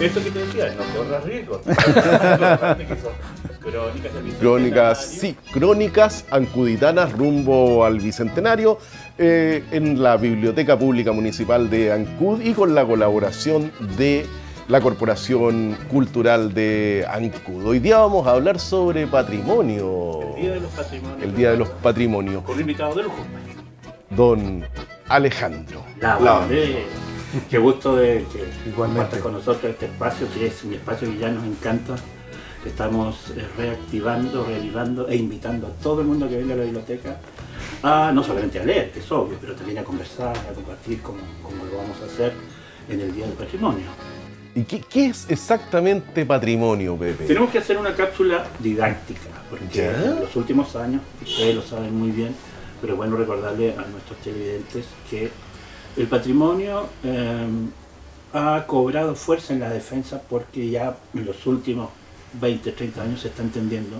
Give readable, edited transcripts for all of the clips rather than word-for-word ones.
Eso que te decía, no corras riesgos. Crónicas del Crónicas, Bicentenario. sí, crónicas ancuditanas rumbo al Bicentenario en la Biblioteca Pública Municipal de Ancud y con la colaboración de la Corporación Cultural de Ancud. Hoy día vamos a hablar sobre patrimonio. El Día de los Patrimonios. El Día de los Patrimonios. Con un invitado de lujo. Don Alejandro. Lavandé. Qué gusto de que Igualmente. compartas con nosotros este espacio, que es mi espacio que ya nos encanta. Estamos reactivando, reavivando e invitando a todo el mundo que venga a la biblioteca a no solamente a leer, que es obvio, pero también a conversar, a compartir como lo vamos a hacer en el Día del Patrimonio. ¿Y qué es exactamente patrimonio, Pepe? Tenemos que hacer una cápsula didáctica, porque ¿Ya? en los últimos años, ustedes lo saben muy bien, pero es bueno recordarle a nuestros televidentes que el patrimonio ha cobrado fuerza en la defensa porque ya en los últimos 20, 30 años se está entendiendo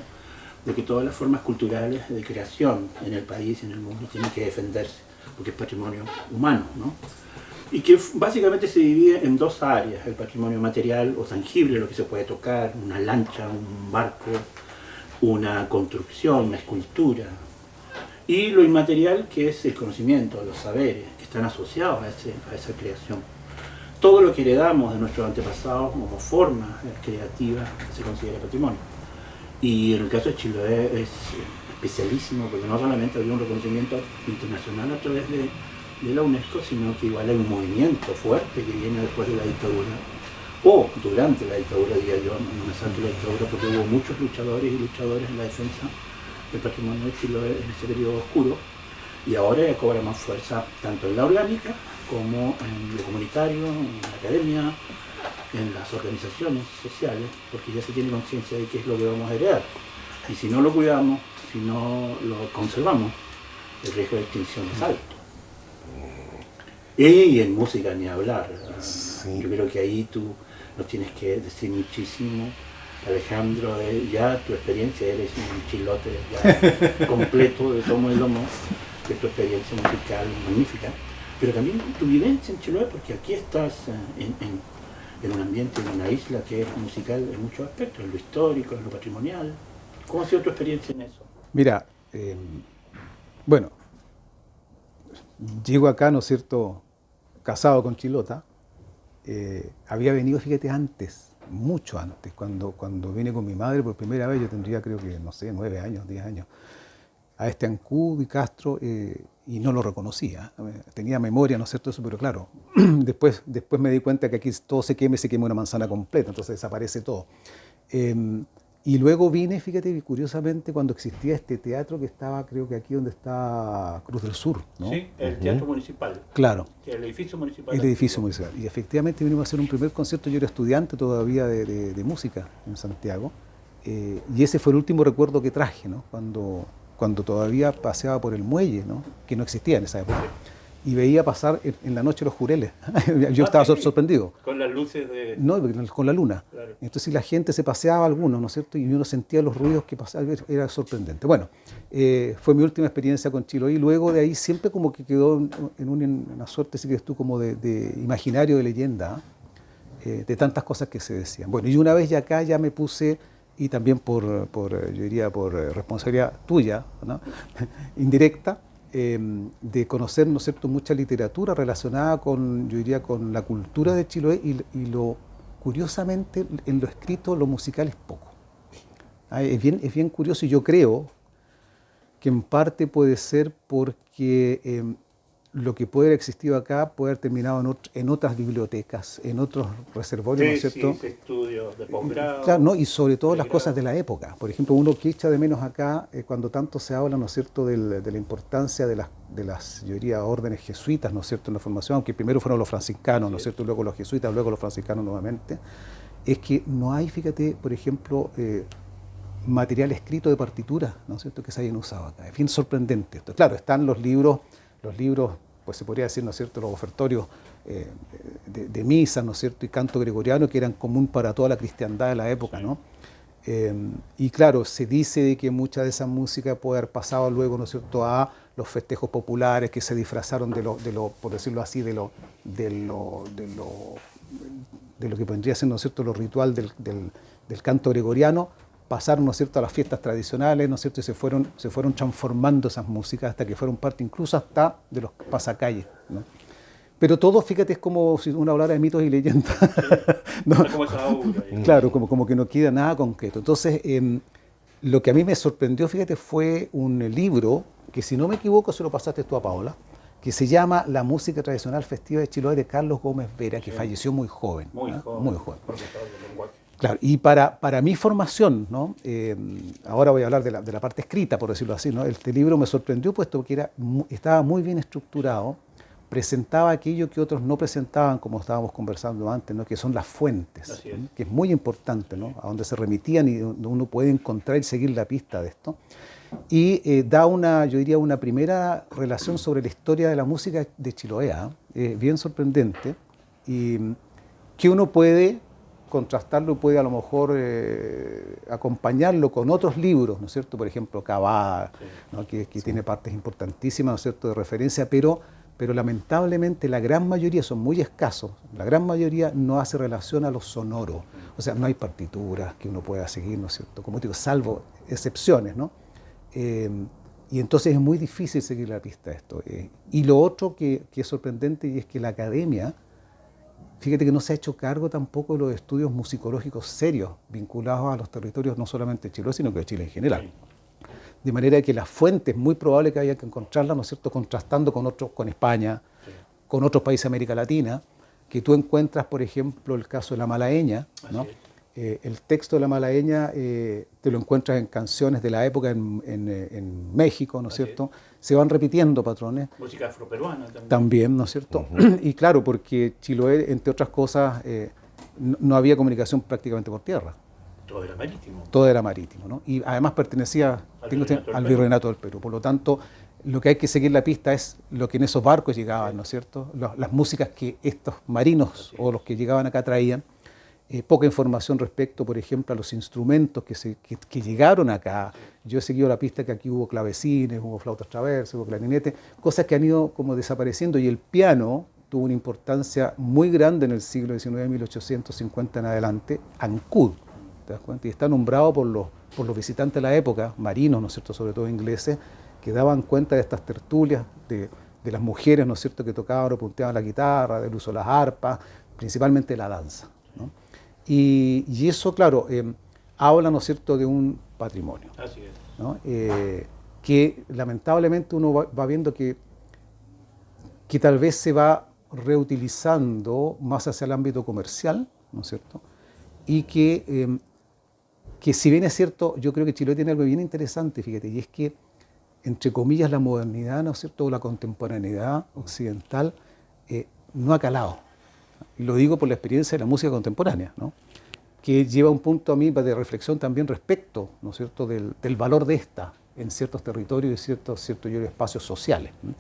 de que todas las formas culturales de creación en el país y en el mundo tienen que defenderse, porque es patrimonio humano, ¿no? Y que básicamente se divide en dos áreas: el patrimonio material o tangible, lo que se puede tocar, una lancha, un barco, una construcción, una escultura, y lo inmaterial, que es el conocimiento, los saberes que están asociados a esa creación. Todo lo que heredamos de nuestros antepasados como forma creativa se considera patrimonio. Y en el caso de Chiloé es especialísimo, porque no solamente había un reconocimiento internacional a través de la UNESCO, sino que igual hay un movimiento fuerte que viene después de la dictadura, o durante la dictadura, diría yo, no me salto la dictadura, porque hubo muchos luchadores y luchadoras en la defensa del patrimonio de Chiloé en ese periodo oscuro, y ahora cobra más fuerza tanto en la orgánica como en lo comunitario, en la academia, en las organizaciones sociales, porque ya se tiene conciencia de qué es lo que vamos a heredar. Y si no lo cuidamos, si no lo conservamos, el riesgo de extinción es alto. Y en música ni hablar. Sí. Yo creo que ahí tú nos tienes que decir muchísimo, Alejandro, ya tu experiencia, eres un chilote ya completo de tomo y lomo, de tu experiencia musical magnífica, pero también tu vivencia en Chiloé, porque aquí estás en un ambiente, en una isla que es musical en muchos aspectos, en lo histórico, en lo patrimonial. ¿Cómo ha sido tu experiencia en eso? Mira, bueno, llego acá, ¿no es cierto?, casado con Chilota. Había venido, fíjate, antes, mucho antes, cuando vine con mi madre por primera vez. Yo tendría, creo que, no sé, 9 años, 10 años, a este Ancud y Castro, y no lo reconocía. Tenía memoria, ¿no es cierto?, eso, pero claro, después me di cuenta que aquí todo se quema una manzana completa, entonces desaparece todo. Y luego vine, fíjate, curiosamente, cuando existía este teatro que estaba, creo que aquí donde está Cruz del Sur, ¿no? Sí, el Teatro Municipal. Claro. El edificio municipal. El edificio municipal. Y efectivamente vinimos a hacer un primer concierto. Yo era estudiante todavía de música en Santiago. Y ese fue el último recuerdo que traje, ¿no? Cuando todavía paseaba por el muelle, ¿no? Que no existía en esa época. Y veía pasar en la noche los jureles. Yo estaba sorprendido. Con las luces de... No, con la luna. Claro. Entonces la gente se paseaba, algunos, ¿no es cierto? Y uno sentía los ruidos que pasaban, era sorprendente. Bueno, fue mi última experiencia con Chiloé, y luego de ahí siempre como que quedó en una suerte, si quieres tú, como de imaginario de leyenda, de tantas cosas que se decían. Bueno, y una vez ya acá ya me puse, y también yo diría por responsabilidad tuya, ¿no? Indirecta, de conocer, ¿no es cierto?, mucha literatura relacionada con, yo diría, con la cultura de Chiloé, y curiosamente, en lo escrito, lo musical es poco. Es bien curioso, y yo creo que en parte puede ser porque lo que puede haber existido acá puede haber terminado en otras bibliotecas, en otros reservorios, ¿no es cierto? Sí, estudios de posgrado. Claro, ¿no? Y sobre todo las cosas de la época. Por ejemplo, uno que echa de menos acá, cuando tanto se habla, ¿no es cierto?, de la importancia de las, yo diría, órdenes jesuitas, ¿no es cierto?, en la formación, aunque primero fueron los franciscanos, ¿no es cierto?, luego los jesuitas, luego los franciscanos nuevamente, es que no hay, fíjate, por ejemplo, material escrito de partitura, ¿no es cierto?, que se hayan usado acá. Es bien sorprendente esto. Claro, están los libros, pues se podría decir, ¿no es cierto?, los ofertorios de misa, ¿no es cierto?, y canto gregoriano, que eran común para toda la cristiandad de la época, ¿no? Y claro, se dice de que mucha de esa música puede haber pasado luego, ¿no es cierto?, a los festejos populares que se disfrazaron por decirlo así, de de lo que vendría siendo, ¿no es cierto?, lo ritual del canto gregoriano, pasaron, ¿no es cierto?, a las fiestas tradicionales, ¿no es cierto?, y se fueron transformando esas músicas hasta que fueron parte incluso hasta de los pasacalles, ¿no? Pero todo, fíjate, es como si uno hablara de mitos y leyendas. ¿No? Como esa aura. Claro, como que no queda nada concreto. Entonces, lo que a mí me sorprendió, fíjate, fue un libro, que si no me equivoco se lo pasaste tú a Paola, que se llama La música tradicional festiva de Chiloé, de Carlos Gómez Vera, que falleció muy joven. Muy ¿no? joven. Muy joven. Profesor de lenguaje. Claro, y para mi formación, ¿no? Ahora voy a hablar de la parte escrita, por decirlo así, ¿no? Este libro me sorprendió puesto que estaba muy bien estructurado, presentaba aquello que otros no presentaban, como estábamos conversando antes, ¿no? Que son las fuentes, ¿no? Que es muy importante, ¿no? A donde se remitían y donde uno puede encontrar y seguir la pista de esto. Y da yo diría, una primera relación sobre la historia de la música de Chiloé, bien sorprendente, y que uno puede contrastarlo, puede a lo mejor acompañarlo con otros libros, ¿no es cierto? Por ejemplo, Cavada, ¿no? que tiene partes importantísimas, ¿no es cierto?, de referencia, pero lamentablemente la gran mayoría, son muy escasos, la gran mayoría no hace relación a lo sonoro. O sea, no hay partituras que uno pueda seguir, ¿no es cierto? Como digo, salvo excepciones, ¿no? Y entonces es muy difícil seguir la pista de esto. Y lo otro que es sorprendente y es que la academia, fíjate que no se ha hecho cargo tampoco de los estudios musicológicos serios vinculados a los territorios no solamente de Chiloé, sino que de Chile en general. De manera que las fuentes, muy probable que haya que encontrarlas, ¿no es cierto?, contrastando con España, con otros países de América Latina, que tú encuentras, por ejemplo, el caso de la malagueña, ¿no? El texto de la malagueña te lo encuentras en canciones de la época en México, ¿no es cierto? Se van repitiendo patrones. Música afroperuana también. También, ¿no es cierto? Y claro, porque Chiloé, entre otras cosas, no había comunicación prácticamente por tierra. Todo era marítimo. Todo era marítimo, ¿no? Y además pertenecía al Virreinato del Perú. Por lo tanto, lo que hay que seguir la pista es lo que en esos barcos llegaban, ¿no es cierto? Las músicas que estos marinos o los que llegaban acá traían. Poca información respecto, por ejemplo, a los instrumentos que llegaron acá. Yo he seguido la pista que aquí hubo clavecines, hubo flautas traversas, hubo clarinetes, cosas que han ido como desapareciendo, y el piano tuvo una importancia muy grande en el siglo XIX, 1850 en adelante, Ancud, ¿te das cuenta? Y está nombrado por los visitantes de la época, marinos, ¿no es cierto?, sobre todo ingleses, que daban cuenta de estas tertulias de las mujeres, ¿no es cierto?, que tocaban o punteaban la guitarra, del uso de las arpas, principalmente la danza, ¿no? Y eso, claro, habla, ¿no es cierto?, de un patrimonio. Así es. ¿No? Que lamentablemente uno va viendo que tal vez se va reutilizando más hacia el ámbito comercial, ¿no es cierto? Y que si bien es cierto, yo creo que Chiloé tiene algo bien interesante, fíjate, y es que, entre comillas, la modernidad, ¿no es cierto?, o la contemporaneidad occidental no ha calado. Y lo digo por la experiencia de la música contemporánea, ¿no?, que lleva un punto a mí de reflexión también respecto, ¿no es cierto?, del valor de esta en ciertos territorios y ciertos espacios sociales, ¿no?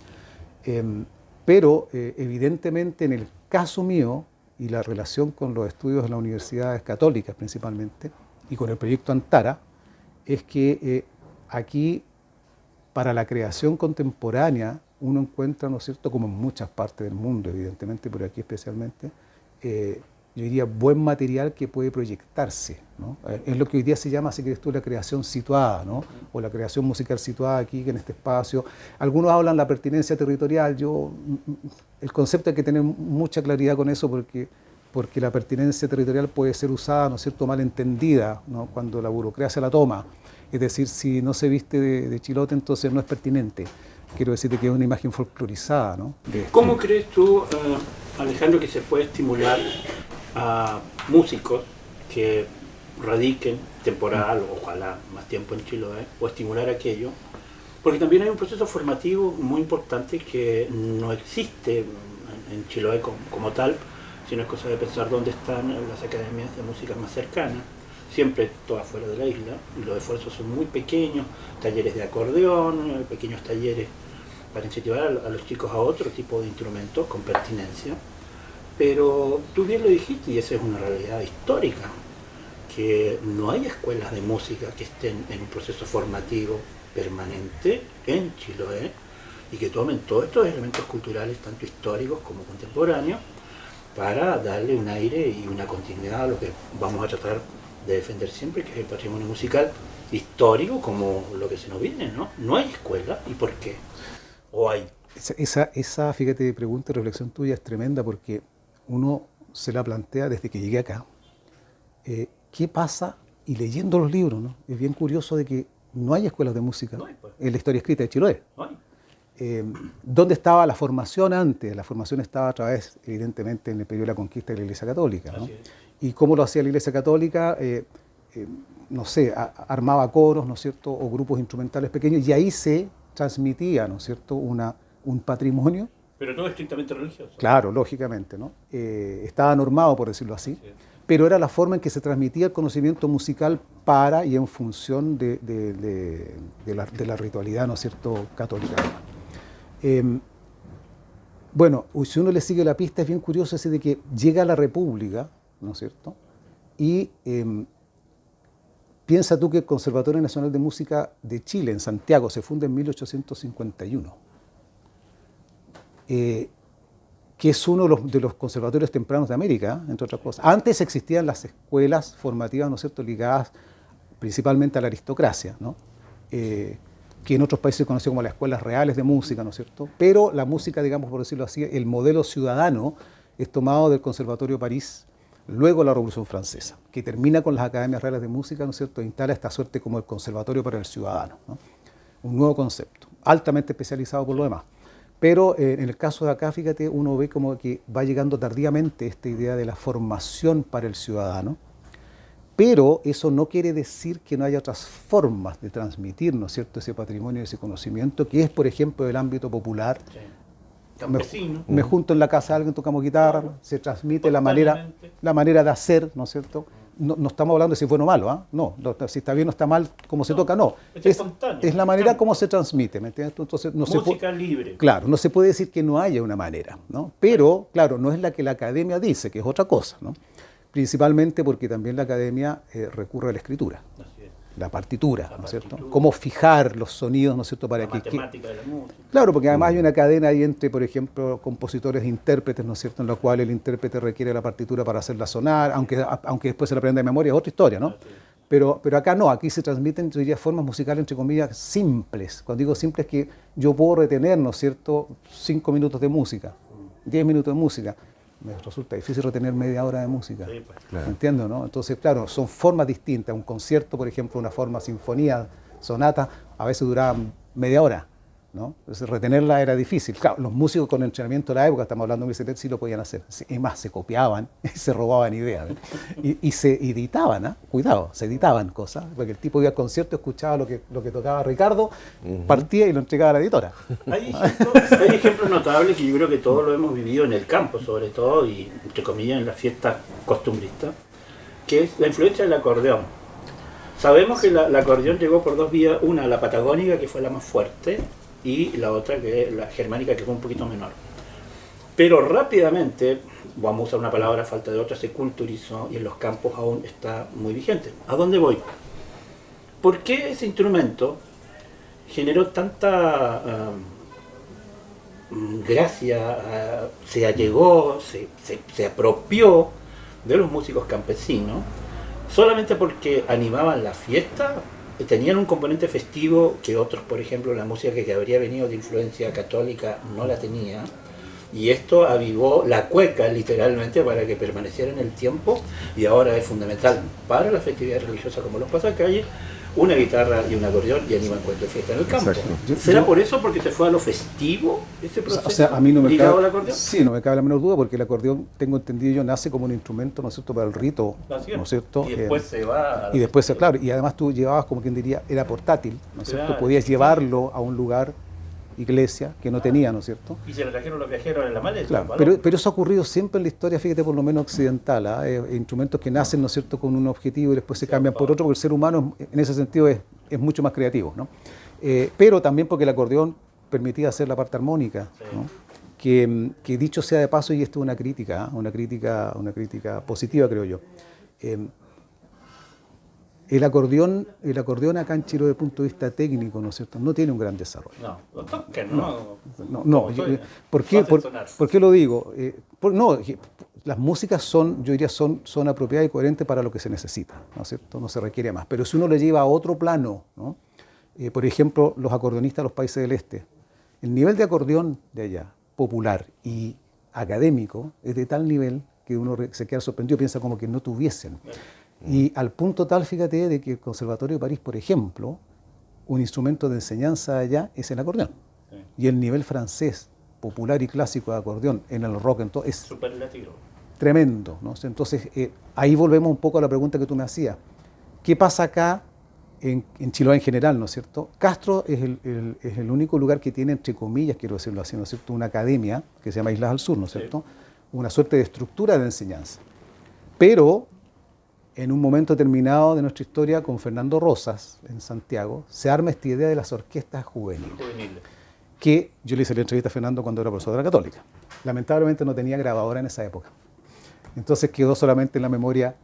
Pero evidentemente en el caso mío y la relación con los estudios de las universidades católicas principalmente y con el proyecto Antara, es que aquí para la creación contemporánea uno encuentra, ¿no es cierto?, como en muchas partes del mundo, evidentemente, pero aquí especialmente, yo diría, buen material que puede proyectarse, ¿no? Es lo que hoy día se llama, si quieres tú, la creación situada, ¿no?, o la creación musical situada aquí, en este espacio. Algunos hablan de la pertinencia territorial. El concepto hay que tener mucha claridad con eso, porque la pertinencia territorial puede ser usada, ¿no es cierto?, mal entendida, ¿no?, cuando la burocracia la toma. Es decir, si no se viste de chilote, entonces no es pertinente. Quiero decirte que es una imagen folclorizada, ¿no? ¿Cómo crees tú, Alejandro, que se puede estimular a músicos que radiquen temporal, ojalá más tiempo en Chiloé, o estimular aquello? Porque también hay un proceso formativo muy importante que no existe en Chiloé como tal, sino es cosa de pensar dónde están las academias de música más cercanas, siempre todas fuera de la isla, y los esfuerzos son muy pequeños, talleres de acordeón, pequeños talleres para incentivar a los chicos a otro tipo de instrumentos con pertinencia. Pero tú bien lo dijiste, y esa es una realidad histórica, que no hay escuelas de música que estén en un proceso formativo permanente en Chiloé y que tomen todos estos elementos culturales, tanto históricos como contemporáneos, para darle un aire y una continuidad a lo que vamos a tratar de defender siempre, que es el patrimonio musical histórico, como lo que se nos viene, ¿no? No hay escuela, ¿y por qué? ¿O hay? Esa, fíjate, pregunta y reflexión tuya es tremenda porque uno se la plantea desde que llegué acá. ¿Qué pasa? Y leyendo los libros, ¿no? Es bien curioso de que no hay escuelas de música en la historia escrita de Chiloé. No hay. ¿Dónde estaba la formación antes? La formación estaba a través, evidentemente, en el periodo de la conquista de la Iglesia Católica, ¿no? ¿Y cómo lo hacía la Iglesia Católica? No sé, armaba coros, ¿no es cierto?, o grupos instrumentales pequeños, y ahí se transmitía, ¿no es cierto?, un patrimonio. Pero todo estrictamente religioso. Claro, lógicamente, ¿no? Estaba normado, por decirlo así, pero era la forma en que se transmitía el conocimiento musical para y en función de la ritualidad, ¿no es cierto?, católica. Bueno, si uno le sigue la pista, es bien curioso ese de que llega a la República, ¿no es cierto?, y piensa tú que el Conservatorio Nacional de Música de Chile, en Santiago, se funda en 1851, que es uno de los conservatorios tempranos de América, entre otras cosas. Antes existían las escuelas formativas, ¿no es cierto?, ligadas principalmente a la aristocracia, ¿no? Que en otros países se conoció como las escuelas reales de música, ¿no es cierto? Pero la música, digamos, por decirlo así, el modelo ciudadano es tomado del Conservatorio de París, luego la Revolución Francesa, que termina con las academias reales de música, ¿no es cierto?, e instala esta suerte como el Conservatorio para el Ciudadano, ¿no? Un nuevo concepto, altamente especializado por lo demás. Pero en el caso de acá, fíjate, uno ve como que va llegando tardíamente esta idea de la formación para el ciudadano, pero eso no quiere decir que no haya otras formas de transmitir, ¿no es cierto?, ese patrimonio, ese conocimiento, que es, por ejemplo, el ámbito popular. Sí. Campesino. Me junto en la casa de alguien, tocamos guitarra, se transmite la manera de hacer, ¿no es cierto? No estamos hablando de si es bueno o malo, ¿ah? No, si está bien o está mal, cómo se toca, no. Es la manera como se transmite, ¿me entiendes? Entonces, música libre. Claro, no se puede decir que no haya una manera, ¿no? Pero, claro, no es la que la academia dice, que es otra cosa, ¿no? Principalmente porque también la academia recurre a la escritura. La partitura, ¿no es cierto? Cómo fijar los sonidos, ¿no es cierto? Para la matemática de la música. Claro, porque además hay una cadena ahí entre, por ejemplo, compositores e intérpretes, ¿no es cierto?, en la cual el intérprete requiere la partitura para hacerla sonar, aunque después se la aprenda de memoria, es otra historia, ¿no? Pero acá no, aquí se transmiten, yo diría, formas musicales, entre comillas, simples. Cuando digo simples, es que yo puedo retener, ¿no es cierto?, 5 minutos de música, 10 minutos de música. Me resulta difícil retener media hora de música. Sí, pues. Claro. ¿Entiendo, no? Entonces, claro, son formas distintas. Un concierto, por ejemplo, una forma sinfonía, sonata, a veces duraba media hora, ¿no? Entonces, retenerla era difícil. Claro, los músicos con entrenamiento de la época, estamos hablando de 1700, sí lo podían hacer. Es más, se copiaban, se robaban ideas, ¿no? Y se editaban, ¿eh? Cuidado, se editaban cosas, porque el tipo iba al concierto, escuchaba lo que tocaba Ricardo, partía y lo entregaba a la editora. Hay ejemplos notables que yo creo que todos lo hemos vivido en el campo, sobre todo, y entre comillas en las fiestas costumbristas, que es la influencia del acordeón. Sabemos que el acordeón llegó por dos vías, una la patagónica, que fue la más fuerte, y la otra que es la germánica, que fue un poquito menor. Pero rápidamente, vamos a usar una palabra, falta de otra, se culturizó y en los campos aún está muy vigente. ¿A dónde voy? ¿Por qué ese instrumento generó tanta gracia, se allegó, se apropió de los músicos campesinos? Solamente porque animaban la fiesta, tenían un componente festivo que otros, por ejemplo, la música que habría venido de influencia católica no la tenía, y esto avivó la cueca literalmente para que permaneciera en el tiempo, y ahora es fundamental para las festividades religiosas como los pasacalles, una guitarra y un acordeón y animan cualquier fiesta en el campo. ¿Será por eso, porque se fue a lo festivo ese proceso? O sea, a mí no me ligado cabe, al acordeón. sí, no me cabe la menor duda, porque el acordeón, tengo entendido yo, nace como un instrumento, ¿no es cierto?, para el rito, ¿no es cierto? Y después se va a y después, claro, y además tú llevabas, como quien diría, era portátil, ¿no es cierto? Claro, Podías sí. llevarlo a un lugar, iglesia, que no tenía, ¿no es cierto? Y se lo trajeron los viajeros en la maleta. Claro, pero eso ha ocurrido siempre en la historia, fíjate, por lo menos occidental, ¿eh? Instrumentos que nacen, ¿no es cierto?, con un objetivo y después se cambian por otro, porque el ser humano en ese sentido es mucho más creativo, ¿no? Pero también porque el acordeón permitía hacer la parte armónica, ¿no? Que dicho sea de paso, y esto es una crítica, una crítica positiva, creo yo. El acordeón acá en Chile, desde el punto de vista técnico, ¿no es cierto?, no tiene un gran desarrollo. No, lo toquen, ¿no? ¿Por qué lo digo? las músicas son, yo diría, son apropiadas y coherentes para lo que se necesita, ¿no es cierto? No se requiere más. Pero si uno le lleva a otro plano, ¿no? Por ejemplo, los acordeonistas de los países del este, el nivel de acordeón de allá, popular y académico, es de tal nivel que uno se queda sorprendido, piensa como que no tuviesen. Y al punto tal, fíjate, de que el Conservatorio de París, por ejemplo, un instrumento de enseñanza allá es el acordeón. Sí. Y el nivel francés, popular y clásico de acordeón, en el rock, entonces, es superlativo, tremendo, ¿no? Entonces, ahí volvemos un poco a la pregunta que tú me hacías. ¿Qué pasa acá en Chiloé en general, ¿no es cierto? Castro es el único lugar que tiene, entre comillas, quiero decirlo así, ¿no es cierto?, una academia que se llama Islas al Sur, ¿no es cierto? Sí. Una suerte de estructura de enseñanza. Pero en un momento determinado de nuestra historia, con Fernando Rosas, en Santiago, se arma esta idea de las orquestas juveniles. Que yo le hice la entrevista a Fernando cuando era profesor de la Católica. Lamentablemente no tenía grabadora en esa época. Entonces quedó solamente en la memoria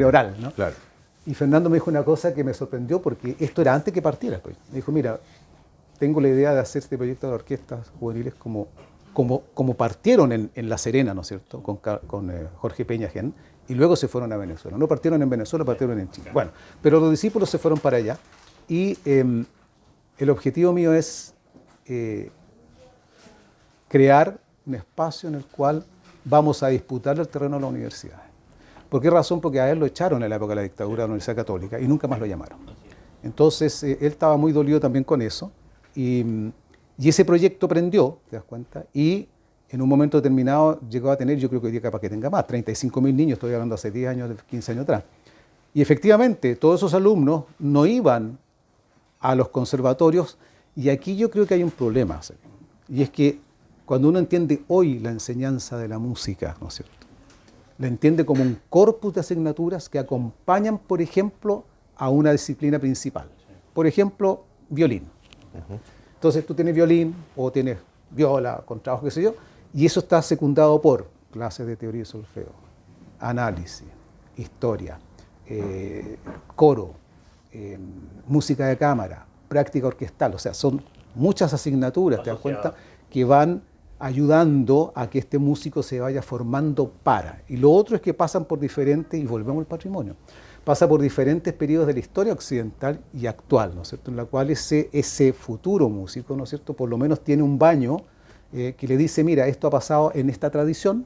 oral, ¿no? Claro. Y Fernando me dijo una cosa que me sorprendió, porque esto era antes que partiera. Pues. Me dijo, mira, tengo la idea de hacer este proyecto de orquestas juveniles como partieron en La Serena, ¿no es cierto?, con Jorge Peña Gen, y luego se fueron a Venezuela. No partieron en Venezuela, partieron en Chile. Bueno, pero los discípulos se fueron para allá, y el objetivo mío es crear un espacio en el cual vamos a disputar el terreno a la universidad. ¿Por qué razón? Porque a él lo echaron en la época de la dictadura de la Universidad Católica y nunca más lo llamaron. Entonces, él estaba muy dolido también con eso, y ese proyecto prendió, ¿te das cuenta? Y en un momento determinado llegó a tener, yo creo que hoy día capaz que tenga más, 35.000 niños, estoy hablando hace 10 años, 15 años atrás. Y efectivamente, todos esos alumnos no iban a los conservatorios, y aquí yo creo que hay un problema, y es que cuando uno entiende hoy la enseñanza de la música, ¿no es cierto?, la entiende como un corpus de asignaturas que acompañan, por ejemplo, a una disciplina principal. Por ejemplo, violín. Entonces tú tienes violín o tienes viola, contrabajo, qué sé yo, y eso está secundado por clases de teoría y solfeo, análisis, historia, coro, música de cámara, práctica orquestal. O sea, son muchas asignaturas, ¿te das cuenta?, que van ayudando a que este músico se vaya formando para. Y lo otro es que pasan por diferentes, y volvemos al patrimonio, pasa por diferentes periodos de la historia occidental y actual, ¿no es cierto?, en la cual ese futuro músico, ¿no es cierto?, por lo menos tiene un baño que le dice, mira, esto ha pasado en esta tradición,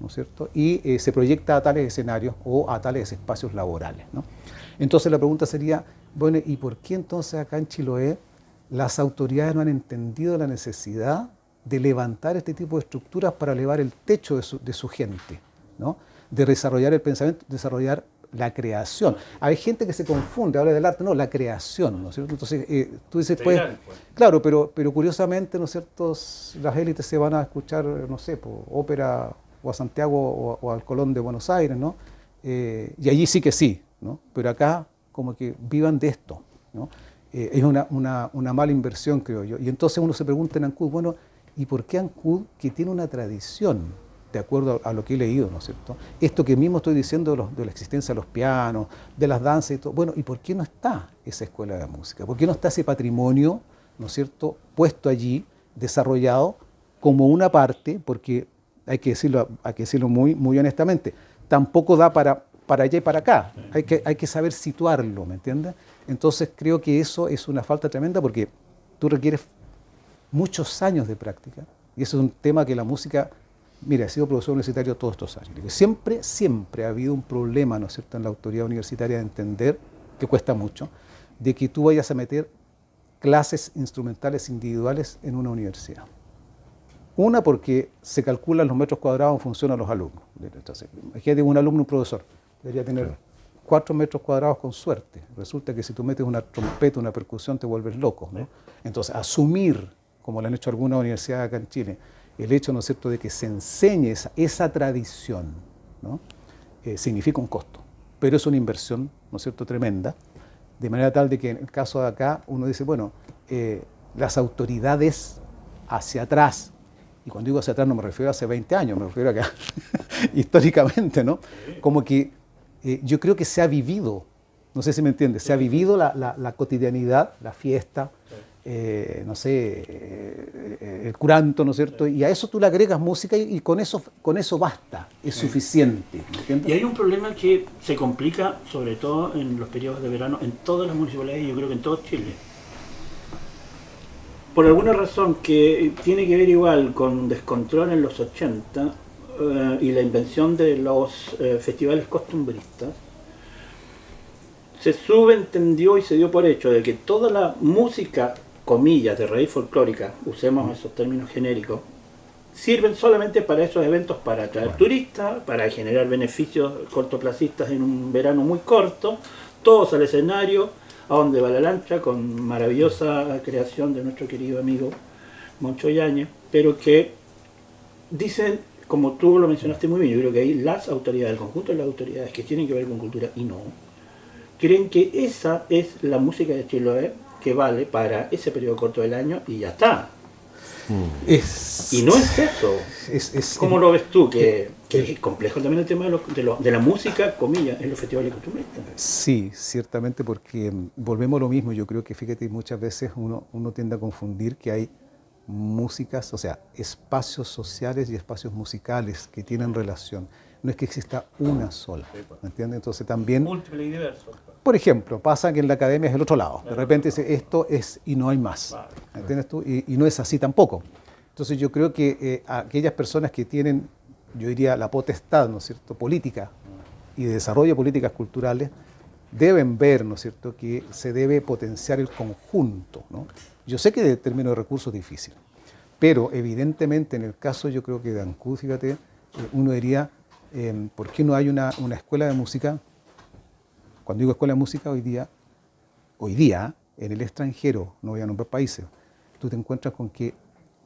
¿no es cierto?, y se proyecta a tales escenarios o a tales espacios laborales, ¿no? Entonces la pregunta sería, bueno, ¿y por qué entonces acá en Chiloé las autoridades no han entendido la necesidad de levantar este tipo de estructuras para elevar el techo de su gente, ¿no?, de desarrollar el pensamiento, desarrollar la creación? Hay gente que se confunde, habla del arte, no, la creación, ¿no es cierto? Entonces, tú dices, pues, claro, pero curiosamente, ¿no es cierto?, las élites se van a escuchar, no sé, ópera o a Santiago o al Colón de Buenos Aires, ¿no? Y allí sí que sí, ¿no? Pero acá como que vivan de esto, ¿no? Es una mala inversión, creo yo. Y entonces uno se pregunta en Ancud, bueno, ¿y por qué Ancud, que tiene una tradición, de acuerdo a lo que he leído, ¿no es cierto?, esto que mismo estoy diciendo de la existencia de los pianos, de las danzas y todo, bueno, ¿y por qué no está esa escuela de música? ¿Por qué no está ese patrimonio, ¿no es cierto?, puesto allí, desarrollado como una parte? Porque hay que decirlo muy, muy honestamente, tampoco da para allá y para acá, hay que saber situarlo, ¿me entiendes? Entonces creo que eso es una falta tremenda, porque tú requieres muchos años de práctica, y eso es un tema que la música, mira, he sido profesor universitario todos estos años, siempre ha habido un problema, ¿no es cierto?, en la autoridad universitaria de entender, que cuesta mucho, de que tú vayas a meter clases instrumentales individuales en una universidad. Una, porque se calculan los metros cuadrados en función a los alumnos. Entonces, imagínate un alumno, un profesor, debería tener 4 metros cuadrados con suerte. Resulta que si tú metes una trompeta, una percusión, te vuelves loco, ¿no? Entonces, asumir, como lo han hecho algunas universidades acá en Chile, el hecho, ¿no es cierto?, de que se enseñe esa tradición, ¿no?, significa un costo, pero es una inversión, ¿no es cierto?, tremenda, de manera tal de que en el caso de acá uno dice, bueno, las autoridades hacia atrás, y cuando digo hacia atrás no me refiero a hace 20 años, me refiero a acá históricamente, ¿no?, como que yo creo que se ha vivido, no sé si me entiendes, se ha vivido la cotidianidad, la fiesta, no sé, el curanto, ¿no es cierto? Y a eso tú le agregas música y con eso basta, es suficiente. ¿Entiendes? Y hay un problema que se complica, sobre todo en los periodos de verano, en todas las municipalidades, y yo creo que en todo Chile. Por alguna razón que tiene que ver igual con descontrol en los 80 y la invención de los festivales costumbristas, se subentendió y se dio por hecho de que toda la música, comillas, de raíz folclórica, usemos esos términos genéricos, sirven solamente para esos eventos, para atraer turistas, para generar beneficios cortoplacistas en un verano muy corto, todos al escenario, a donde va la lancha, con maravillosa creación de nuestro querido amigo Moncho Yáñez, pero que dicen, como tú lo mencionaste muy bien, yo creo que ahí las autoridades, el conjunto de las autoridades que tienen que ver con cultura y no, creen que esa es la música de Chiloé que vale para ese periodo corto del año y ya está. Y no es eso. ¿Cómo lo ves tú? Que es complejo también el tema de la música, comillas, en los festivales costumbristas. Sí, ciertamente, porque volvemos a lo mismo. Yo creo que, fíjate, muchas veces uno tiende a confundir que hay músicas, o sea, espacios sociales y espacios musicales que tienen relación. No es que exista una sola, ¿me entiendes? Entonces también... Múltiple y diverso. Por ejemplo, pasa que en la academia es el otro lado. De repente dice, esto es y no hay más. ¿Me entiendes tú? Y no es así tampoco. Entonces yo creo que aquellas personas que tienen, yo diría, la potestad, ¿no es cierto?, política y de desarrollo de políticas culturales, deben ver, ¿no es cierto?, que se debe potenciar el conjunto, ¿no? Yo sé que en términos de recursos es difícil, pero evidentemente en el caso, yo creo que de Ancud, fíjate, uno diría, ¿por qué no hay una escuela de música? Cuando digo escuela de música, hoy día, en el extranjero, no voy a nombrar países, tú te encuentras con que,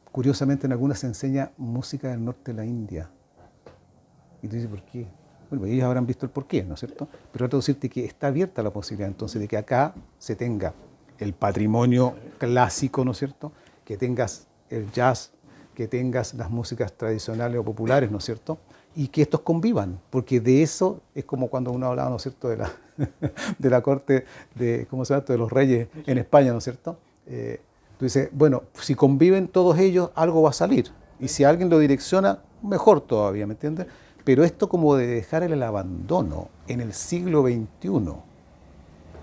curiosamente, en algunas se enseña música del norte de la India. Y tú dices, ¿por qué? Bueno, ellos habrán visto el porqué, ¿no es cierto? Pero trato de decirte que está abierta la posibilidad, entonces, de que acá se tenga el patrimonio clásico, ¿no es cierto? Que tengas el jazz, que tengas las músicas tradicionales o populares, ¿no es cierto? Y que estos convivan, porque de eso es como cuando uno hablaba, ¿no es cierto?, de la corte de, ¿cómo se llama?, de los reyes en España, ¿no es cierto? Tú dices, bueno, si conviven todos ellos, algo va a salir. Y si alguien lo direcciona, mejor todavía, ¿me entiendes? Pero esto como de dejar el abandono en el siglo XXI,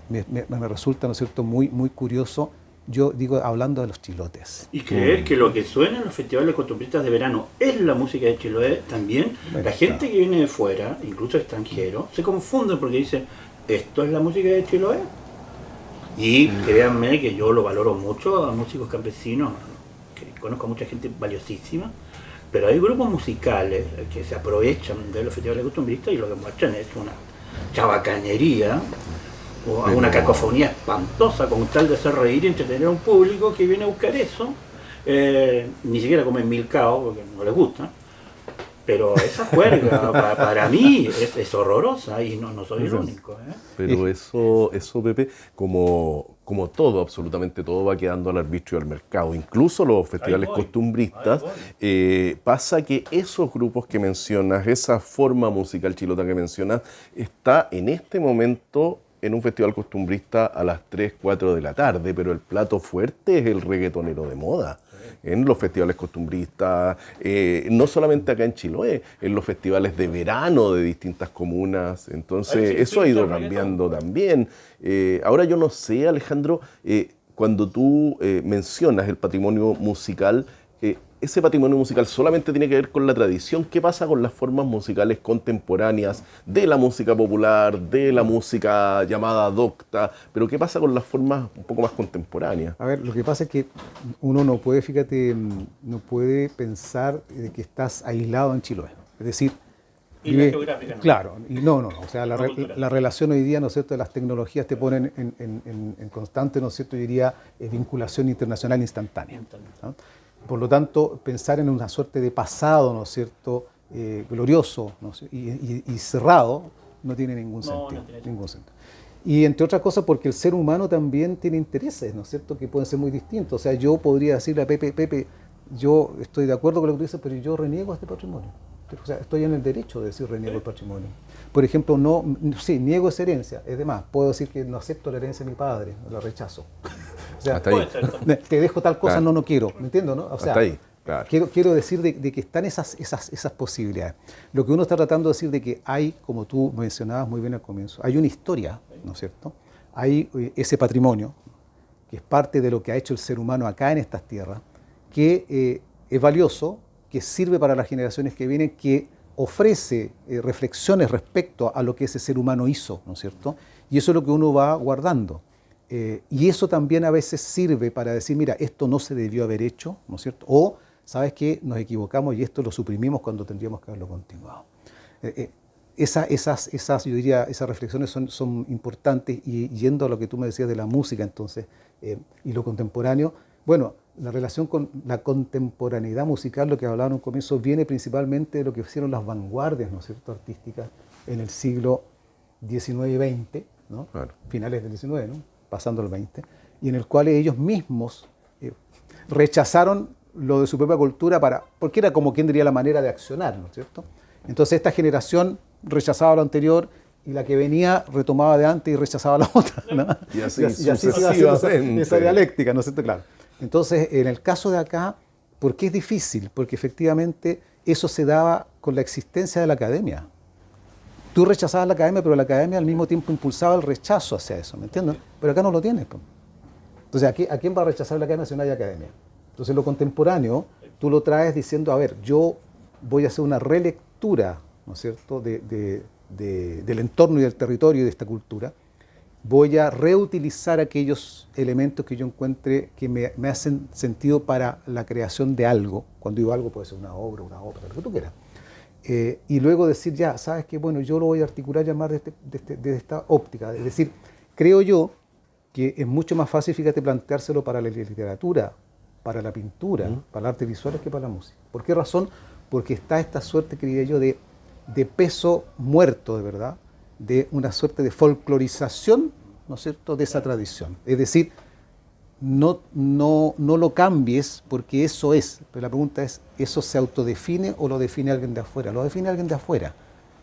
me resulta, ¿no es cierto?, muy, muy curioso. Yo digo, hablando de los chilotes. Y creer que lo que suena en los festivales costumbristas de verano es la música de Chiloé también. La gente que viene de fuera, incluso extranjeros, se confunde porque dice, ¿esto es la música de Chiloé? Y créanme que yo lo valoro mucho a músicos campesinos, que conozco a mucha gente valiosísima, pero hay grupos musicales que se aprovechan de los festivales costumbristas y lo que muestran es una chabacanería o una cacofonía espantosa con tal de hacer reír y entretener a un público que viene a buscar eso. Ni siquiera comen milcao porque no les gusta. Pero esa juerga para mí es horrorosa y no soy el único. Pero eso, Pepe, como todo, absolutamente todo va quedando al arbitrio del mercado. Incluso los festivales costumbristas, pasa que esos grupos que mencionas, esa forma musical chilota que mencionas, está en este momento en un festival costumbrista a las 3, 4 de la tarde, pero el plato fuerte es el reggaetonero de moda. En los festivales costumbristas, no solamente acá en Chiloé, en los festivales de verano de distintas comunas. Entonces, eso ha ido cambiando también. Ahora yo no sé, Alejandro, cuando tú mencionas el patrimonio musical, ese patrimonio musical solamente tiene que ver con la tradición. ¿Qué pasa con las formas musicales contemporáneas de la música popular, de la música llamada docta? Pero ¿qué pasa con las formas un poco más contemporáneas? A ver, lo que pasa es que uno no puede, fíjate, no puede pensar de que estás aislado en Chiloé. Es decir, y la geográfica, ¿no? Claro, y no. O sea, la relación hoy día, ¿no es cierto?, de las tecnologías te ponen en constante, ¿no es cierto?, yo diría, vinculación internacional instantánea, ¿no? Por lo tanto, pensar en una suerte de pasado, ¿no es cierto?, glorioso, ¿no?, y cerrado, no tiene ningún sentido. Ningún sentido. Y entre otras cosas porque el ser humano también tiene intereses, ¿no es cierto?, que pueden ser muy distintos. O sea, yo podría decirle a Pepe, yo estoy de acuerdo con lo que tú dices, pero yo reniego a este patrimonio. O sea, estoy en el derecho de decir reniego el patrimonio. Por ejemplo, sí, niego esa herencia. Es demás, puedo decir que no acepto la herencia de mi padre, la rechazo. O sea, Hasta ahí. Puede ser también. te dejo tal cosa, Claro. no quiero, ¿me entiendo, no? O sea, Hasta ahí, claro. quiero decir de que están esas posibilidades. Lo que uno está tratando de decir de que hay, como tú mencionabas muy bien al comienzo, hay una historia, ¿no es cierto? Hay ese patrimonio, que es parte de lo que ha hecho el ser humano acá en estas tierras, que es valioso, que sirve para las generaciones que vienen, que ofrece reflexiones respecto a lo que ese ser humano hizo, ¿no es cierto? Y eso es lo que uno va guardando. Y eso también a veces sirve para decir, mira, esto no se debió haber hecho, ¿no es cierto? O, ¿sabes qué? Nos equivocamos y esto lo suprimimos cuando tendríamos que haberlo continuado. Yo diría, esas reflexiones son importantes, y yendo a lo que tú me decías de la música entonces, y lo contemporáneo, bueno, la relación con la contemporaneidad musical, lo que hablaba en un comienzo, viene principalmente de lo que hicieron las vanguardias, ¿no es cierto?, artísticas en el siglo XIX y XX, ¿no? Claro. Finales del XIX, ¿no? Pasando al XX, y en el cual ellos mismos rechazaron lo de su propia cultura porque era como quien diría la manera de accionar, ¿no es cierto? Entonces esta generación rechazaba lo anterior y la que venía retomaba de antes y rechazaba la otra, ¿no? Y así se iba haciendo sucesivamente. esa dialéctica, ¿no es cierto? Claro. Entonces, en el caso de acá, ¿por qué es difícil? Porque efectivamente eso se daba con la existencia de la academia. Tú rechazabas la academia, pero la academia al mismo tiempo impulsaba el rechazo hacia eso, ¿me entiendes? Pero acá no lo tienes, pues. Entonces, ¿a quién va a rechazar la academia si no hay academia? Entonces, lo contemporáneo, tú lo traes diciendo, a ver, yo voy a hacer una relectura, ¿no es cierto?, del entorno y del territorio y de esta cultura. Voy a reutilizar aquellos elementos que yo encuentre que me hacen sentido para la creación de algo. Cuando digo algo, puede ser una obra, lo que tú quieras. Y luego decir, ya, ¿sabes qué? Bueno, yo lo voy a articular, llamar de esta óptica. Es decir, creo yo que es mucho más fácil, fíjate, planteárselo para la literatura, para la pintura, para el arte visual, que para la música. ¿Por qué razón? Porque está esta suerte, creía yo, de peso muerto, de verdad, de una suerte de folclorización, ¿no es cierto?, de esa tradición. Es decir, no lo cambies porque eso es. Pero la pregunta es, ¿eso se autodefine o lo define alguien de afuera? Lo define alguien de afuera.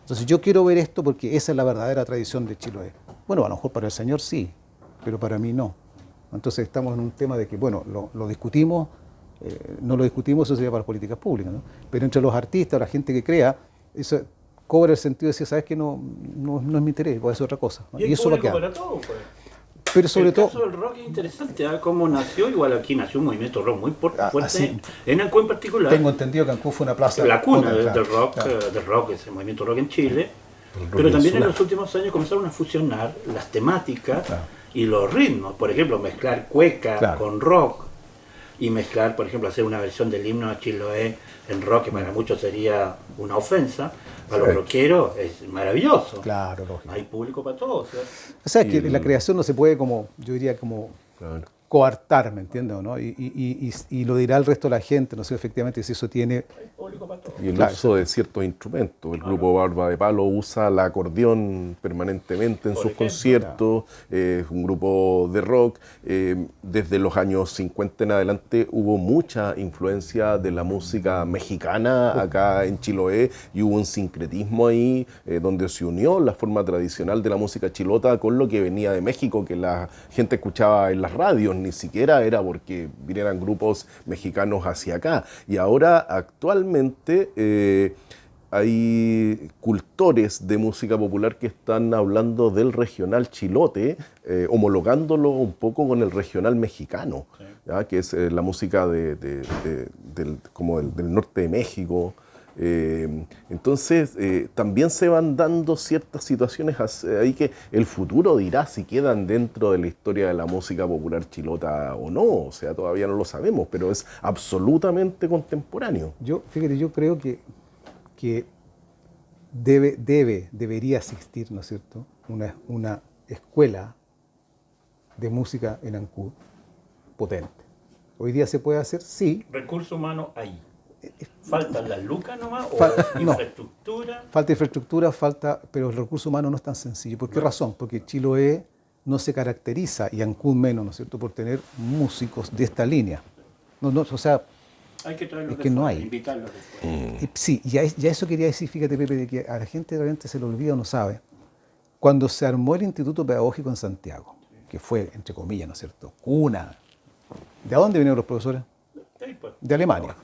Entonces yo quiero ver esto porque esa es la verdadera tradición de Chiloé. Bueno, a lo mejor para el señor sí, pero para mí no. Entonces estamos en un tema de que, bueno, lo discutimos, no lo discutimos, eso sería para las políticas públicas, ¿no? Pero entre los artistas, la gente que crea, eso cobra el sentido de decir, ¿sabes qué? No es mi interés, puede ser otra cosa, ¿no? Y eso va a quedar. para todo, pues. Pero sobre todo... El caso del rock es interesante, ¿eh? Cómo nació, igual aquí nació un movimiento rock muy fuerte, así, en Ancú en particular. Tengo entendido que Ancú fue una plaza... La cuna claro, del rock, ese movimiento rock en Chile. rock Pero también insular. en los últimos años comenzaron a fusionar las temáticas Claro. y los ritmos. Por ejemplo, mezclar cueca Claro. con rock. Y mezclar, por ejemplo, hacer una versión del himno de Chiloé en rock, que para muchos sería una ofensa. Para Sí. los rockeros es maravilloso. Claro, lógico. Hay público para todos. O sea, que la creación no se puede como, yo diría, como Claro. coartar, ¿me entiendes? ¿No? Y lo dirá el resto de la gente, no sé, efectivamente, si eso tiene... Hay público para todos. Y el Claro. uso de ciertos instrumentos. El grupo Barba de Palo usa el acordeón permanentemente en Por sus ejemplo, conciertos. Es un grupo de rock. Desde los años 50 en adelante hubo mucha influencia de la música mexicana acá en Chiloé y hubo un sincretismo ahí donde se unió la forma tradicional de la música chilota con lo que venía de México, que la gente escuchaba en las radios, ni siquiera era porque vinieran grupos mexicanos hacia acá. Y ahora actualmente hay cultores de música popular que están hablando del regional chilote, homologándolo un poco con el regional mexicano, ¿ya? Que es la música como del norte de México. Entonces también se van dando ciertas situaciones ahí que el futuro dirá si quedan dentro de la historia de la música popular chilota o no. O sea, todavía no lo sabemos, pero es absolutamente contemporáneo. Fíjate, yo creo que debería existir, ¿no es cierto?, una escuela de música en Ancud potente. ¿Hoy día se puede hacer? Sí. Recurso humano ahí. ¿Faltan las lucas nomás? ¿O No. infraestructura? Falta infraestructura, pero el recurso humano no es tan sencillo. ¿Por qué razón? Porque Chiloé no se caracteriza, y Ancud menos, ¿no es cierto?, por tener músicos de esta línea. O sea, Hay que traerlos Es que de no fuera, hay. invitarlos de fuera. sí, ya eso quería decir, fíjate, Pepe, de que a la gente realmente se le olvida o no sabe. Cuando se armó el Instituto Pedagógico en Santiago, que fue, entre comillas, ¿no es cierto?, cuna ¿De dónde vinieron los profesores? Pues. De Alemania.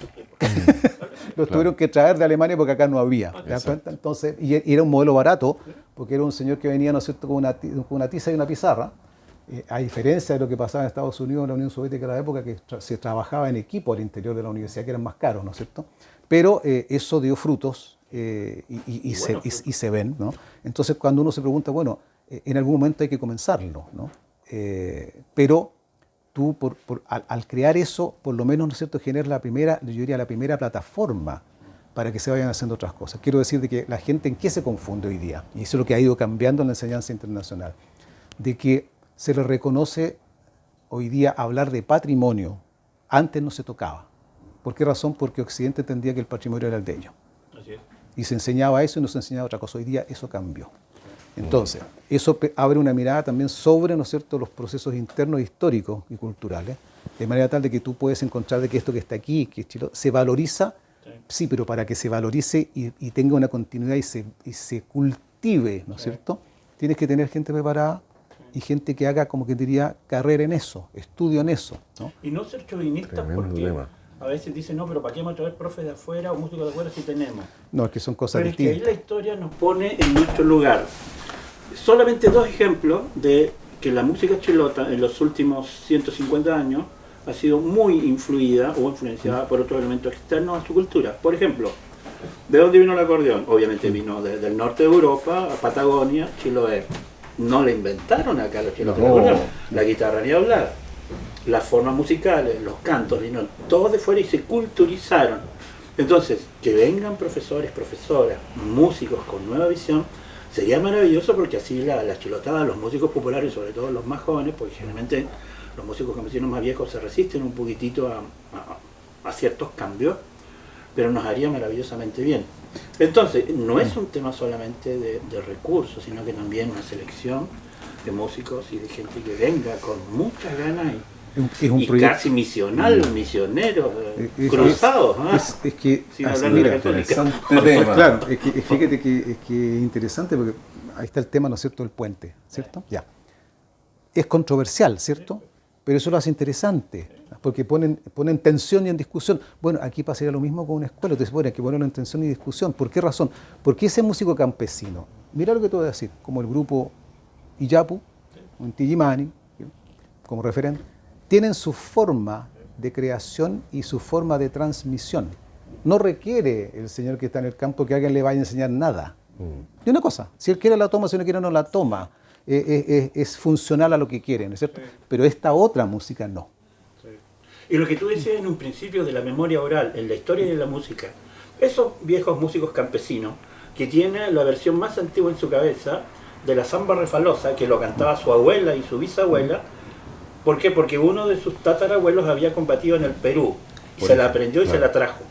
Los tuvieron que traer de Alemania porque acá no había. ¿Te das cuenta? Entonces, y era un modelo barato, porque era un señor que venía, ¿no es cierto?, con una tiza y una pizarra. A diferencia de lo que pasaba en Estados Unidos, en la Unión Soviética de la época, que se trabajaba en equipo al interior de la universidad, que eran más caros, ¿no es cierto? Pero eso dio frutos y se ven, ¿no? Entonces, cuando uno se pregunta, bueno, en algún momento hay que comenzarlo, ¿no? Pero tú, al crear eso, por lo menos, ¿no es cierto?, generas la primera plataforma para que se vayan haciendo otras cosas. Quiero decir de que la gente, ¿en qué se confunde hoy día? Y eso es lo que ha ido cambiando en la enseñanza internacional. De que se le reconoce hoy día hablar de patrimonio. Antes no se tocaba. ¿Por qué razón? Porque Occidente entendía que el patrimonio era el de ellos. Así es. Y se enseñaba eso y no se enseñaba otra cosa. Hoy día eso cambió. Entonces, eso abre una mirada también sobre, ¿no es cierto?, los procesos internos históricos y culturales, de manera tal de que tú puedes encontrar de que esto que está aquí, que es Chile, se valoriza, sí, pero para que se valorice y tenga una continuidad y se cultive, ¿no es cierto?, tienes que tener gente preparada y gente que haga, como que diría, carrera en eso, estudio en eso, ¿no? Y no ser chauvinistas porque a veces dicen, no, pero ¿para qué vamos a traer profes de afuera o músicos de afuera si tenemos? No, es que son cosas pero distintas. Es que ahí la historia nos pone en nuestro lugar. Solamente 2 ejemplos de que la música chilota en los últimos 150 años ha sido muy influida o influenciada por otros elementos externos a su cultura. Por ejemplo, ¿de dónde vino el acordeón? Obviamente vino del norte de Europa, a Patagonia, Chiloé. No le inventaron acá los chilotes. La guitarra ni hablar. Las formas musicales, los cantos, vinieron todos de fuera y se culturizaron. Entonces, que vengan profesores, profesoras, músicos con nueva visión, sería maravilloso porque así la chilotada, los músicos populares, sobre todo los más jóvenes, porque generalmente los músicos campesinos más viejos se resisten un poquitito a ciertos cambios, pero nos haría maravillosamente bien. Entonces, no es un tema solamente de recursos, sino que también una selección de músicos y de gente que venga con muchas ganas y casi misioneros, cruzados. Es que, sin hablar de la católica. Claro, fíjate que es interesante porque ahí está el tema, ¿no es cierto?, del puente, ¿cierto? Ya. Es controversial, ¿cierto? Pero eso lo hace interesante, porque ponen tensión y en discusión. Bueno, aquí pasaría lo mismo con una escuela, entonces bueno, hay que ponerlo en tensión y discusión. ¿Por qué razón? Porque ese músico campesino, mira lo que te voy a decir, como el grupo Iyapu, o Inti Illimani, como referente, tienen su forma de creación y su forma de transmisión. No requiere el señor que está en el campo que alguien le vaya a enseñar nada. Y una cosa, si él quiere la toma, si no quiere no la toma. Es funcional a lo que quiere, ¿no es cierto? Sí. Pero esta otra música no. Sí. Y lo que tú decías en un principio de la memoria oral, en la historia de la música, esos viejos músicos campesinos que tienen la versión más antigua en su cabeza de la samba refalosa, que lo cantaba su abuela y su bisabuela. ¿Por qué? Porque uno de sus tatarabuelos había combatido en el Perú y se la aprendió y se la trajo.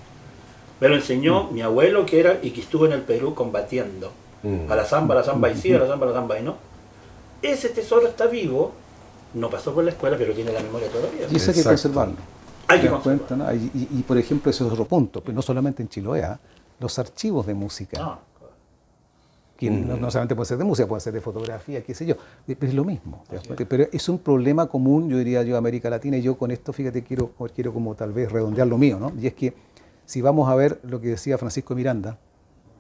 Me lo enseñó mi abuelo que estuvo en el Perú combatiendo. A la samba y sí, a la samba y no. Ese tesoro está vivo, no pasó por la escuela, pero tiene la memoria todavía. Y eso hay que conservarlo. Hay que conservarlo. ¿No? Y por ejemplo, ese es otro punto, pero no solamente en Chiloé, los archivos de música. Que no solamente puede ser de música, puede ser de fotografía, qué sé yo, pero es lo mismo. Pero es un problema común, yo diría yo, América Latina, y yo con esto, fíjate, quiero como tal vez redondear lo mío, ¿no? Y es que si vamos a ver lo que decía Francisco Miranda,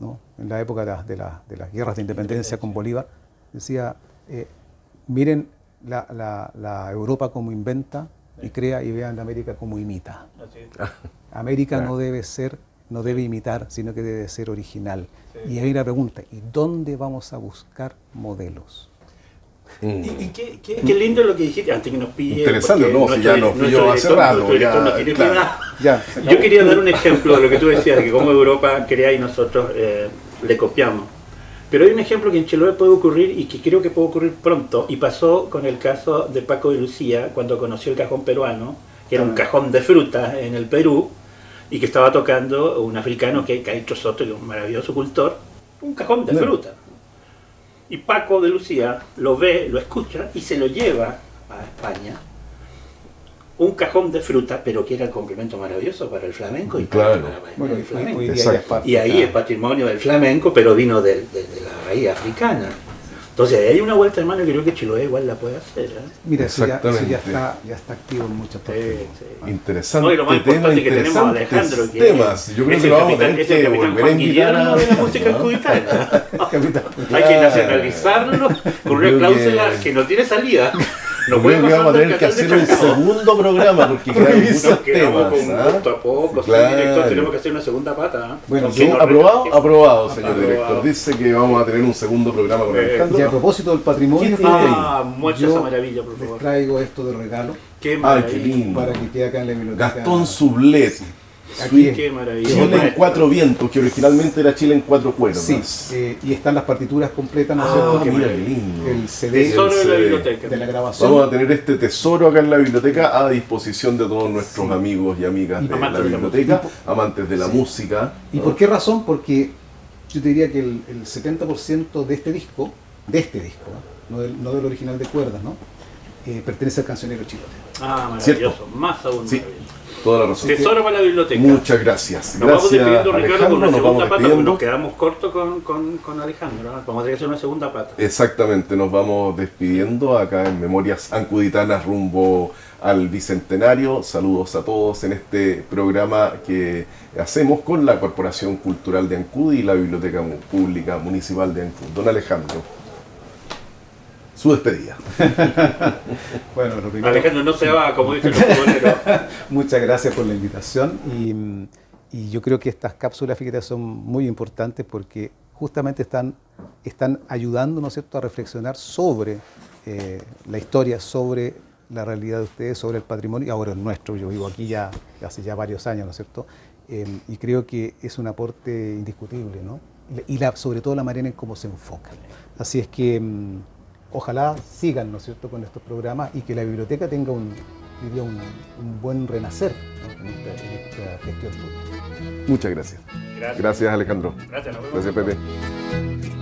¿no?, en la época de las guerras de independencia con Bolívar, decía, miren la Europa como inventa y crea, y vean la América como imita. América no debe imitar, sino que debe ser original. Sí. Y hay una pregunta, ¿y dónde vamos a buscar modelos? Y qué lindo lo que dijiste, antes que nos pille. Interesante, ¿no? Si ya nos pilló hace rato. Yo quería dar un ejemplo de lo que tú decías, de que como Europa crea y nosotros le copiamos. Pero hay un ejemplo que en Chiloé puede ocurrir y que creo que puede ocurrir pronto, y pasó con el caso de Paco de Lucía, cuando conoció el cajón peruano, que era un cajón de frutas en el Perú, y que estaba tocando un africano que es Caicho Soto, que es un maravilloso cultor, un cajón de fruta. Y Paco de Lucía lo ve, lo escucha y se lo lleva a España, un cajón de fruta, pero que era el complemento maravilloso para el flamenco. Y claro. Para el flamenco. Y ahí es patrimonio del flamenco, pero vino de la raíz africana. Entonces hay una vuelta de mano que creo que Chiloé igual la puede hacer. Mira, eso ya Exactamente. está activo en muchas partes. Interesante No, y lo más tema, importante que tenemos a interesantes Alejandro, que temas. Yo creo es que el lo vamos a capitán- tener es el que capitán volver a Juan invitar Guillermo de la música ¿no? cubitana. Capitán. Hay que nacionalizarlo con una Creo cláusula que- que no tiene salida. No Yo puede creo que pasar vamos a del tener que canal de hacer un Chacao. segundo programa porque quedan muchos Nos quedamos temas. con ¿ah? gusto a poco, Claro. señor director, tenemos que hacer una segunda pata. ¿ah? Bueno, Que nos ¿Aprobado? retrasemos. Aprobado, señor Aprobado. director. Dice que vamos a tener un segundo programa con Eh, Alejandro. Y a propósito del patrimonio, ¿Qué tiene ahí? Muestra yo esa maravilla, por les favor. traigo esto de regalo Qué Ay, maravilla. qué lindo. para que quede acá en la biblioteca. Gastón Sublet. Aquí es. Qué maravilla. Chile en cuatro vientos, que originalmente era Chile en cuatro cuerdas. Sí, y están las partituras completas, ¿no es Ah, cierto? qué qué lindo. El CD Tesoro de la CD. biblioteca. de la grabación. Vamos a tener este tesoro acá en la biblioteca a disposición de todos nuestros amigos y amigas de amantes la de la biblioteca, amantes de la Sí. música. ¿Y por qué razón? Porque yo te diría que el 70% de este disco, ¿no? No del original de cuerdas, ¿no? Pertenece al cancionero chilote. Maravilloso. ¿Cierto? Más aún. Sí, maravilloso. toda la razón. Tesoro para la biblioteca. Muchas gracias. Nos vamos Gracias, despidiendo, Ricardo, con Alejandro. una Nos segunda vamos pata, porque despidiendo. nos quedamos cortos con Alejandro. ¿no? Vamos a tener que hacer una segunda pata. Exactamente, nos vamos despidiendo acá en Memorias Ancuditanas rumbo al Bicentenario. Saludos a todos en este programa que hacemos con la Corporación Cultural de Ancud y la Biblioteca Pública Municipal de Ancud. Don Alejandro, su despedida. Bueno, lo primero, Alejandro no se va, como dicen los futboleros. muchas gracias por la invitación y yo creo que estas cápsulas, fíjate, son muy importantes porque justamente están ayudando, ¿no es cierto?, a reflexionar sobre la historia, sobre la realidad de ustedes, sobre el patrimonio, y ahora el nuestro. Yo vivo aquí ya hace ya varios años, ¿no es cierto?, y creo que es un aporte indiscutible, ¿no? Y sobre todo la manera en cómo se enfoca. Así es que ojalá sigan, ¿no es cierto?, con estos programas y que la biblioteca tenga un buen renacer, ¿no?, en esta gestión pública. Muchas gracias. Gracias. Gracias, Alejandro. Gracias, nos vemos. Gracias, Pepe.